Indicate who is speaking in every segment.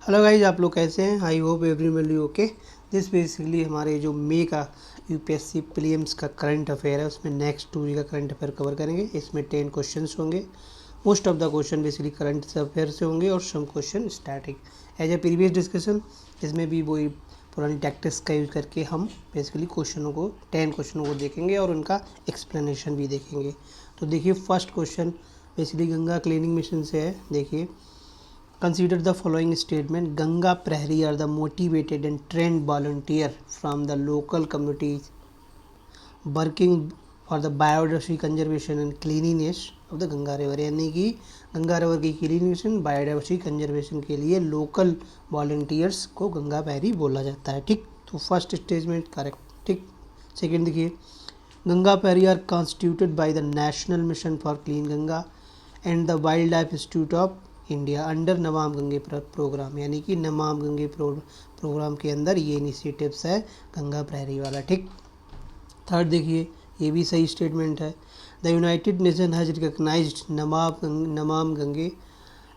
Speaker 1: Hello guys, आप लोग कैसे हैं? I hope everybody okay. This basically हमारे जो मई का यूपीएससी प्रीलिम्स का करंट अफेयर है, उसमें नेक्स्ट 2 वीक का करंट अफेयर कवर करेंगे। इसमें 10 क्वेश्चंस होंगे। Most of the question basically current affair से होंगे और some question static as a previous discussion. इसमें भी वही पुरानी टैक्टिक्स का यूज़ करके हम बेसिकली 10 क्वेश्चनों को देखेंगे और उनका एक्सप्लेनेशन भी देखेंगे। तो देखिए, first question basically Ganga cleaning mission से है। देखिए, consider the following statement. Ganga Prahari are the motivated and trained volunteer from the local communities working for the biodiversity conservation and cleanliness of the Ganga river। यानी कि Ganga river की क्लीनिनेशन biodiversity conservation के लिए local volunteers को गंगा प्रहरी बोला जाता है। ठीक, तो फर्स्ट स्टेटमेंट करेक्ट। ठीक, सेकेंड देखिए, Ganga Prahari are constituted by the national mission for clean Ganga and the wild life institute of India under Namami Gange program. यानी कि नमाम गंगे प्रोग्राम के अंदर ये इनिशिएटिव्स है गंगा प्रहरी वाला। ठीक, थर्ड देखिए, ये भी सही स्टेटमेंट है। The united nation has recognised Namami Gange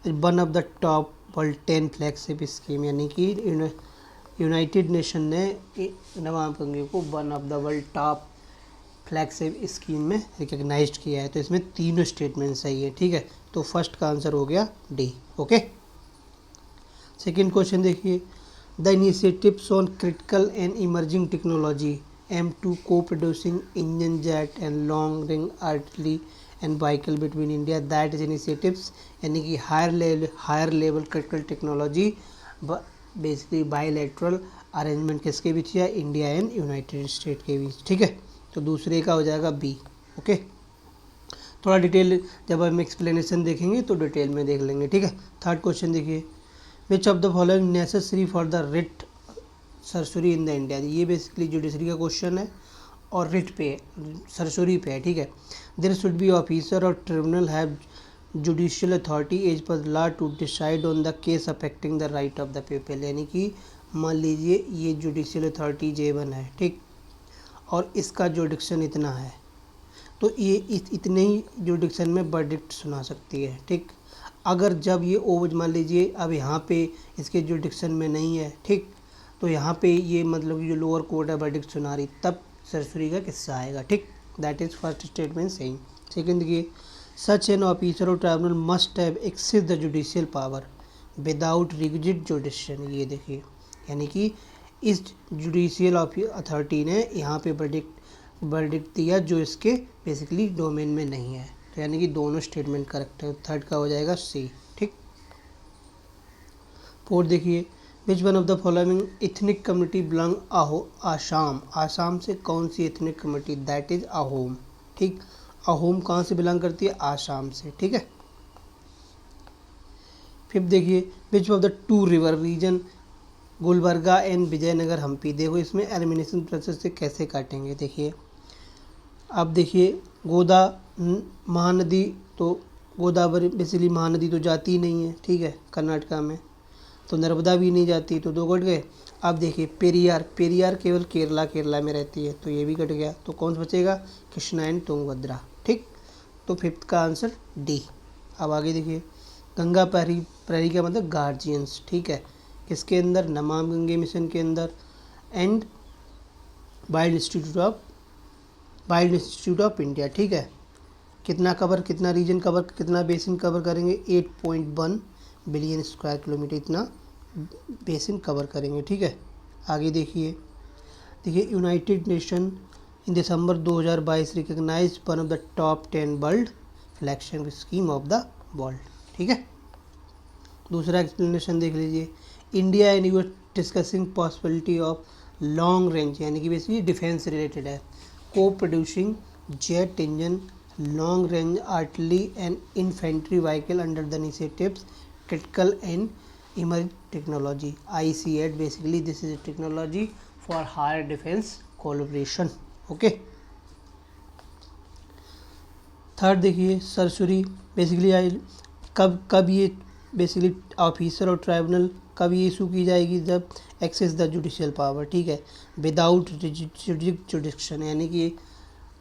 Speaker 1: one of the top world 10 flagship scheme. यानी कि यूनाइटेड नेशन ने नमाम गंगे को one of the world top flagship scheme में रिकग्नाइज्ड किया है। तो इसमें तीनों स्टेटमेंट सही है। ठीक है, तो फर्स्ट का आंसर हो गया डी। ओके, सेकेंड क्वेश्चन देखिए, the initiatives on critical and emerging technology aim to co producing engine jet and long range artillery and vehicle between India that is initiatives. यानी कि higher level critical technology basically bilateral arrangement किसके बीच है? India and United state के बीच। ठीक है, तो दूसरे का हो जाएगा बी। ओके, थोड़ा डिटेल जब हम एक्सप्लेनेशन देखेंगे तो डिटेल में देख लेंगे। ठीक है, थर्ड क्वेश्चन देखिए, which of the following necessary for the writ certiorari in the India. ये बेसिकली जुडिशरी का क्वेश्चन है और रिट पे सरसरी पे है। ठीक है, देयर शुड बी ऑफिसर और tribunal have judicial authority as per law to decide on the case affecting the right of the people. यानी कि मान लीजिए ये जुडिशियल अथॉरिटी J1 है। ठीक, और इसका जुडिक्शन इतना है, तो ये इतने ही जुडिक्शन में वर्डिक्ट सुना सकती है। ठीक, अगर जब ये ओवर मान लीजिए अब यहाँ पे इसके जुडिक्शन में नहीं है, ठीक, तो यहाँ पे ये मतलब जो लोअर कोर्ट है वर्डिक्ट सुना रही, तब सरसरी का किस्सा आएगा। ठीक, दैट इज़ फर्स्ट स्टेटमेंट सही। सेकेंड देखिए, सच एन ऑफिसर और tribunal must have excess the judicial power without rigid jurisdiction. ये देखिए, यानी कि इस जुडिशियल अथॉरिटी ने यहाँ पे वर्डिक्ट दिया जो इसके बेसिकली डोमेन में नहीं है। तो यानी कि दोनों स्टेटमेंट करेक्ट है। थर्ड का हो जाएगा सी। ठीक, फोर्थ देखिए, which one of the following ethnic community belong Assam. Assam से कौन सी ethnic community? That is Ahom. ठीक, अहोम कहाँ से बिलोंग करती है? आसाम से। ठीक है, फिफ्थ देखिए, which of the two river region Gulbarga and Vijayanagar Hampi. देखो इसमें एलिमिनेशन प्रोसेस से कैसे काटेंगे। देखिए, अब देखिए, महानदी, तो गोदावरी बेसिकली महानदी तो जाती ही नहीं है। ठीक है, कर्नाटका में तो नर्मदा भी नहीं जाती, तो दो कट गए। अब देखिए, पेरियार केवल केरला में रहती है, तो ये भी कट गया। तो कौन सा बचेगा? कृष्णा एंड तुंगभद्रा। ठीक, तो फिफ्थ का आंसर डी। अब आगे देखिए, गंगा प्रहरी का मतलब गार्जियंस। ठीक है, किसके अंदर? नमाम गंगे मिशन के अंदर and wild institute of India. ठीक है, कितना रीजन कवर, कितना बेसिन कवर करेंगे? 8.1 बिलियन स्क्वायर किलोमीटर इतना बेसिन कवर करेंगे। ठीक है, आगे देखिए, United Nation in December 2022 recognize one of the top 10 world flagship scheme of the world. ठीक है, दूसरा एक्सप्लेनेशन देख लीजिए, India and US discussing possibility of long range, यानी कि बेसिकली डिफेंस रिलेटेड है, co-producing jet engine long range artillery and infantry vehicle under the initiatives critical and emerging technology ICAT। Basically this is a technology for higher defence collaboration. Okay, third देखिए, certiorari basically कब ये basically officer और tribunal कब ये issue की जाएगी? जब access the judicial power. ठीक है, विदाउट जुडिक्शन, यानी कि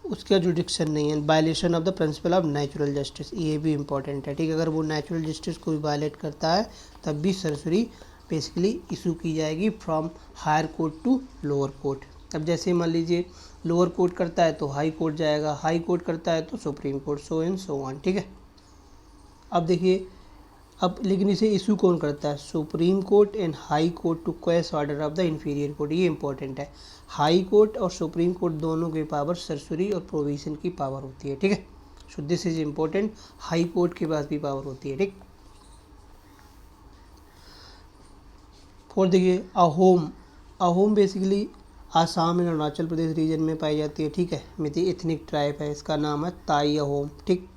Speaker 1: उसका जुडिक्शन नहीं है। Violation of the principle of natural justice, ये भी इंपॉर्टेंट है। ठीक है, अगर वो नेचुरल जस्टिस को भी वायलेट करता है तब भी सरसरी बेसिकली इशू की जाएगी from higher court to lower court. अब जैसे मान लीजिए लोअर कोर्ट करता है तो हाई कोर्ट जाएगा, हाई कोर्ट करता है तो supreme court, so and so on, ठीक है। अब देखिए, अब लेकिन इसे इशू कौन करता है? Supreme court and high court to quash order of the inferior court. ये इंपॉर्टेंट है, हाई कोर्ट और सुप्रीम कोर्ट दोनों की पावर सर्सरी और प्रोविजन की पावर होती है, ठीक है। So this is important, high court के पास भी पावर होती है, ठीक। और देखिए Ahom basically Assam and Arunachal Pradesh region में पाई जाती है, ठीक है। मिथि एथनिक ट्राइब है, इसका नाम है ताई अहोम, ठीक।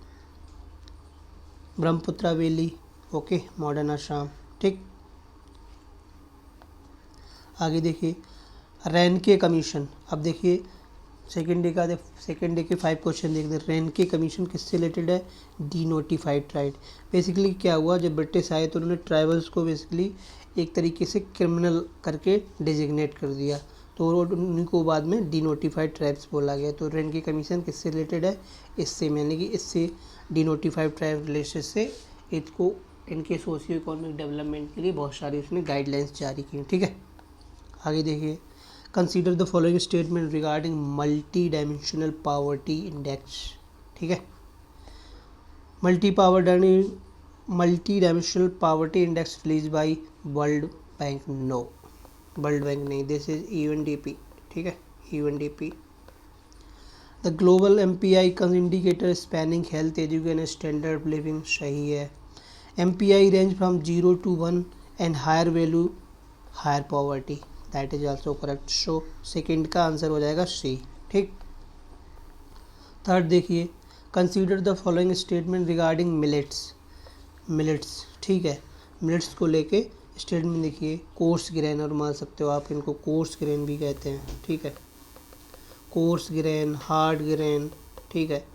Speaker 1: Brahmaputra valley, okay, modern Assam, ठीक। आगे देखिए रेनके कमीशन। अब देखिए सेकेंड डे के 5 क्वेश्चन देखते हैं। रेनके कमीशन किससे रिलेटेड है? Denotified tribe. बेसिकली क्या हुआ, जब ब्रिटिश आए तो उन्होंने ट्राइबल्स को बेसिकली एक तरीके से क्रिमिनल करके डिजिग्नेट कर दिया, तो उनको बाद में डीनोटिफाइड ट्राइब्स बोला गया। तो रेनके कमीशन किससे रिलेटेड है? इससे, यानी कि इससे डीनोटिफाइड ट्राइब रिलेशन से इसको इनके सोशियो इकोनॉमिक डेवलपमेंट के लिए बहुत सारी उसने गाइडलाइंस जारी की, ठीक है। आगे देखिए consider the following statement regarding multi dimensional poverty index, ठीक है। Multi dimensional poverty index release by world bank, no, world bank नहीं, दिस इज यूएनडीपी, ठीक है, UNDP. The global MPI indicator spanning health, education, standard of living, सही है। MPI range from 0 to 1 and higher value higher poverty, that is also correct. So second का answer हो जाएगा C, ठीक। Third देखिए consider the following statement regarding millets, ठीक है। Millets को लेके स्टेटमेंट देखिए, कोर्स ग्रेन, और मान सकते हो आप इनको कोर्स ग्रेन भी कहते हैं, ठीक है। कोर्स ग्रेन, हार्ड ग्रेन, ठीक है,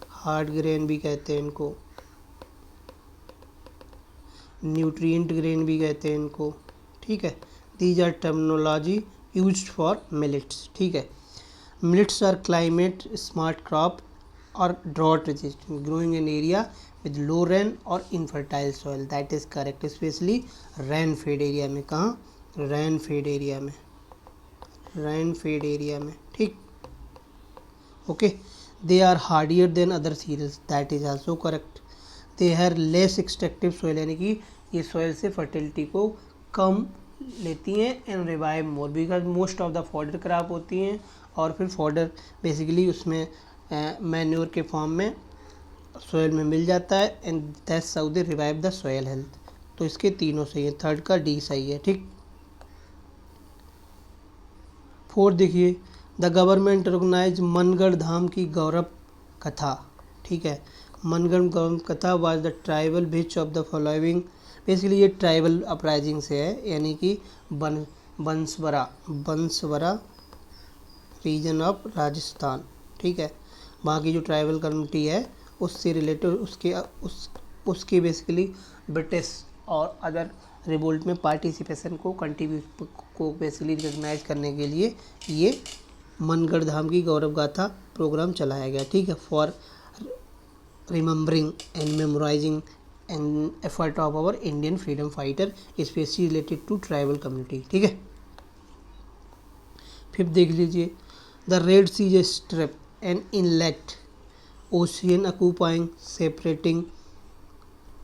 Speaker 1: हार्ड ग्रेन भी कहते हैं इनको, न्यूट्रिएंट ग्रेन भी कहते हैं इनको, ठीक है। These are terminology used for millets, ठीक है। Millets are climate smart crop और drought resistant, growing in area with low rain और infertile soil, that is correct, specially rain fed area में। कहाँ? रेन फेड एरिया में, rain fed area में, ठीक, okay. They are hardier than other cereals, that is also correct. They are less extractive soil, यानी कि ये soil से fertility को कम लेती हैं, and revive more because most of the fodder crop होती हैं, और फिर फॉडर बेसिकली उसमें मैन्योर के फॉर्म में सॉइल में मिल जाता है, and that's how they revive the soil health. तो इसके तीनों सही है, थर्ड का डी सही है, ठीक। फोर्थ देखिए द गवर्नमेंट रिकॉग्नाइज मनगढ़ धाम की गौरव कथा, ठीक है। मनगढ़ गौरव कथा was the tribal which of the following, basically ये ट्राइबल अपराइजिंग से है, यानी कि बंसवरा रीजन ऑफ राजस्थान, ठीक है। वहाँ की जो ट्राइबल कम्युनिटी है उससे रिलेटेड उसके बेसिकली ब्रिटिश और अदर रिवोल्ट में पार्टिसिपेशन को कंट्रीब्यूट को बेसिकली रिकग्नाइज करने के लिए ये मनगढ़ धाम की गौरव गाथा प्रोग्राम चलाया गया, ठीक है, for remembering and memorizing an effort of our Indian freedom fighter specially related to tribal community, ठीक है। फिर देख लीजिए the red sea is a strip an inlet ocean occupying separating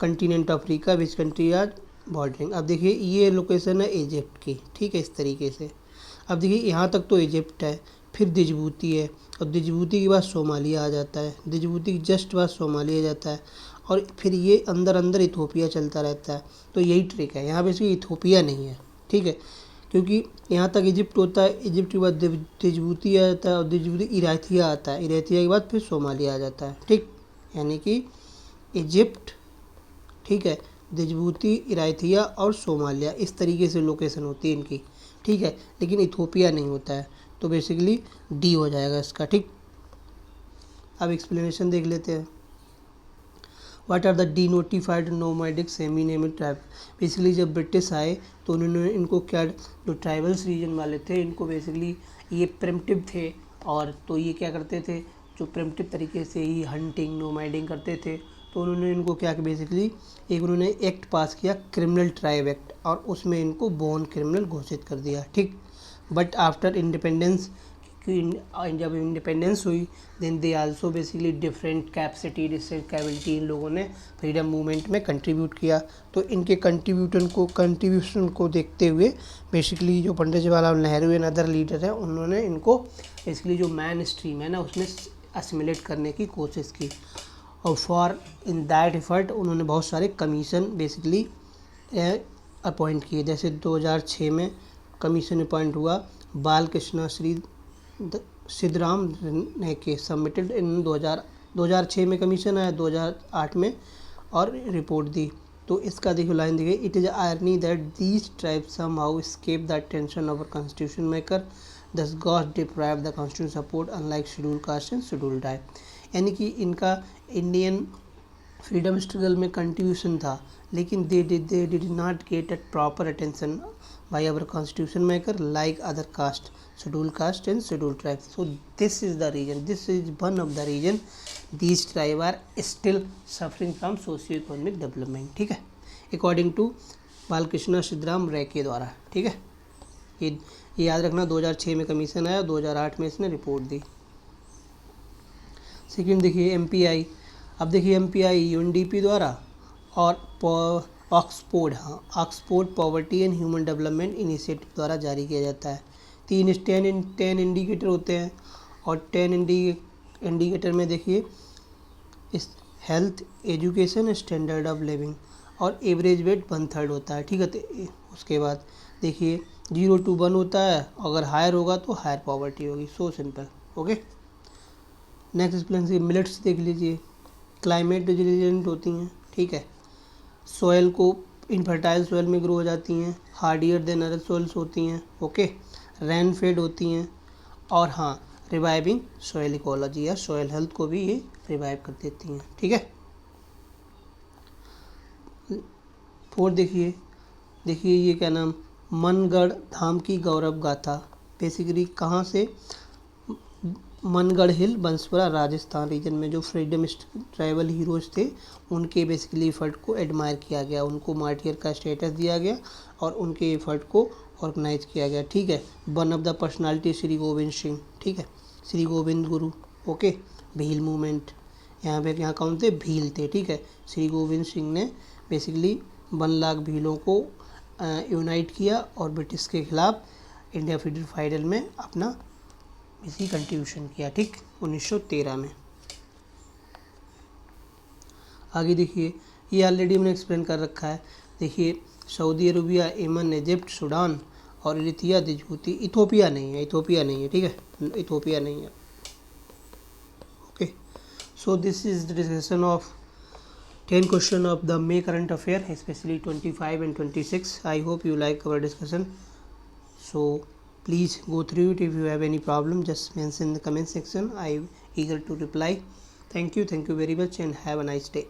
Speaker 1: continent Africa which country are bordering. अब देखिए ये location है Egypt की, ठीक है, इस तरीके से। अब देखिए यहाँ तक तो इजिप्ट है, फिर दिजबूती है, और दिजबूती के बाद सोमालिया आ जाता है, दिजबूती के जस्ट बाद सोमालिया जाता है, और फिर ये अंदर अंदर इथोपिया चलता रहता है। तो यही ट्रिक है, यहाँ पे इसकी इथोपिया नहीं है, ठीक है, क्योंकि यहाँ तक इजिप्ट होता है, इजिप्ट के बाद दिजबूती आ जाता है, और दिजबूती इराथिया आता है, इराथिया के बाद फिर सोमालिया आ जाता है, ठीक, यानी कि इजिप्ट, ठीक है, दिजबूती, इराथिया और सोमालिया, इस तरीके से लोकेशन होती है इनकी, ठीक है, लेकिन इथोपिया नहीं होता है, तो बेसिकली डी हो जाएगा इसका, ठीक। अब एक्सप्लेनेशन देख लेते हैं। What are the denotified nomadic semi nomadic tribe. Basically जब ब्रिटिश आए तो उन्होंने इनको क्या, जो ट्राइबल्स रीजन वाले थे इनको बेसिकली ये प्रिमिटिव थे, और तो ये क्या करते थे, जो प्रिमिटिव तरीके से ही हंटिंग नोमैडिंग करते थे, तो उन्होंने इनको क्या कि बेसिकली एक उन्होंने एक्ट पास किया, क्रिमिनल ट्राइब एक्ट, और उसमें इनको बॉर्न क्रिमिनल घोषित कर दिया, ठीक। बट आफ्टर इंडिपेंडेंस, जब इंडिपेंडेंस हुई, then they also basically different capability इन लोगों ने फ्रीडम मूवमेंट में कंट्रीब्यूट किया। तो इनके कंट्रीब्यूशन को देखते हुए बेसिकली जो Pandit Jawaharlal Nehru and other leader हैं, उन्होंने इनको बेसिकली जो मैन स्ट्रीम है ना उसमें असिमिलेट करने की कोशिश की। और फॉर इन दैट एफर्ट उन्होंने बहुत सारे कमीशन बेसिकली अपॉइंट किए। जैसे 2006 में कमीशन अपॉइंट हुआ बाल कृष्णा सिद्धराम ने के सबमिटेड इन 2006 में कमीशन आया, 2008 में और रिपोर्ट दी। तो इसका देखो लाइन देखिए, it is irony that these tribes somehow escape the attention of constitution maker, thus got deprive the constitution support unlike schedule caste and schedule tribe. यानी कि इनका इंडियन फ्रीडम स्ट्रगल में कंट्रीब्यूशन था, लेकिन they did not get a proper attention by our constitution maker like other caste, scheduled caste and scheduled tribes. So this is one of the reason these tribes are still suffering from socio-economic development, ठीक है, according to Balkrishna Siddharam रे के द्वारा, ठीक है। ये याद रखना, 2006 में कमीशन आया, 2008 में इसने रिपोर्ट दी। सेकेंड देखिए MPI। अब देखिए MPI UNDP द्वारा और Oxford poverty and human development initiative द्वारा जारी किया जाता है। 10 इंडिकेटर होते हैं, और 10 इंडिकेटर में देखिए इस health, education, standard of living और एवरेज वेट 1/3 होता है, ठीक है। तो उसके बाद देखिए 0 to 1 होता है, अगर हायर होगा तो हायर पॉवर्टी होगी, so simple, okay. Next explain से मिलेट्स देख लीजिए, क्लाइमेट रेजिलिएंट होती हैं, ठीक है। सॉयल को इनफर्टाइल सॉयल में ग्रो हो जाती हैं, हार्डियर देन अदर सॉइल्स होती हैं, ओके। रेन फेड होती हैं, और हाँ रिवाइविंग सॉयल इकोलॉजी या सॉयल हेल्थ को भी ये रिवाइव कर देती हैं, ठीक है। फोर्थ देखिए ये क्या नाम, मनगढ़ धाम की गौरव गाथा, बेसिकली कहाँ से, मनगढ़ हिल, बंसवाड़ा, राजस्थान रीजन में जो फ्रीडम ट्राइबल हीरोज थे उनके बेसिकली एफर्ट को एडमायर किया गया, उनको मार्टियर का स्टेटस दिया गया और उनके एफर्ट को ऑर्गेनाइज किया गया, ठीक है। One of the personality Shri Govind Singh, ठीक है, श्री गोविंद गुरु, ओके। भील मूवमेंट, यहाँ कौन थे, भील थे, ठीक है। श्री गोविंद सिंह ने बेसिकली 1 लाख भीलों को यूनाइट किया और ब्रिटिश के खिलाफ इंडिया फ्रीडम फाइटर में अपना इसी कंट्रीब्यूशन किया, ठीक, 1913 में। आगे देखिए, ये ऑलरेडी मैंने एक्सप्लेन कर रखा है। देखिए Saudi Arabia, Yemen, Egypt, Sudan और इरित्रिया, जिबूती, इथोपिया नहीं है, ठीक है, इथोपिया नहीं है, okay. So this is the discussion of 10 question of the May current affair, especially 25 and 26. I hope you like our discussion. So please go through it. If you have any problem, just mention in the comment section. I'm eager to reply. Thank you very much and have a nice day.